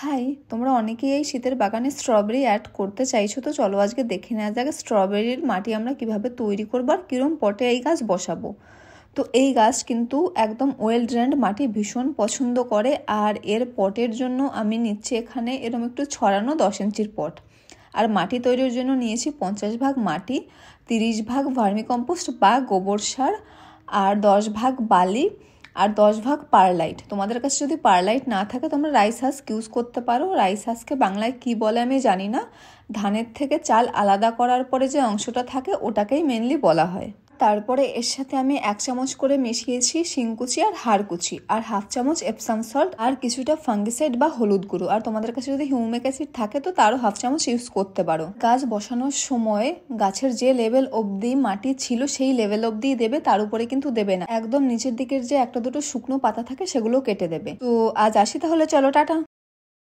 High, তোমরা অনেকেই এই শীতের বাগানে স্ট্রবেরি অ্যাড করতে চাইছো, তো চলো আজকে দেখে নেওয়া যাক স্ট্রবেরির মাটি আমরা কিভাবে তৈরি করবো আর কিরম পটে এই গাছ বসাবো। তো এই গাছ কিন্তু একদম ওয়েল ড্রেন্ড মাটি ভীষণ পছন্দ করে, আর এর পটের জন্য আমি নিচ্ছি এখানে এরকম একটু ছড়ানো 10 ইঞ্চির পট। আর মাটি তৈরির জন্য নিয়েছি 50 ভাগ মাটি, 30 ভাগ ভার্মিকম্পোস্ট বা গোবর সার, আর 10 ভাগ বালি, আর 10 ভাগ পারলাইট। তোমাদের কাছে যদি পারলাইট না থাকে তোমরা রাইস হাস্ক ইউজ করতে পারো। রাইস হাস্ককে বাংলায় কি বলে আমি জানি না। ধানের থেকে চাল আলাদা করার পরে যে অংশটা থাকে ওটাকেই মেনলি বলা হয়। তারপরে এর সাথে আমি 1 চামচ করে মিশিয়েছি শিংকুচি আর হাড়কুচি, আর 1/2 চামচ এপসাম সল্ট, আর কিছুটা ফাঙ্গিসাইড বা হলুদ গুঁড়ো। আর তোমাদের কাছে যদি হিউমিক অ্যাসিড থাকে তো তারও 1/2 চামচ ইউজ করতে পারো। গাছ বসানোর সময় গাছের যে লেভেল অবধি মাটি ছিল সেই লেভেল অবধি দেবে, তার উপরে কিন্তু দেবে না। একদম নিচের দিকের যে একটা দুটো শুকনো পাতা থাকে সেগুলো কেটে দেবে। তো আজ আসি তাহলে, চলো টাটা।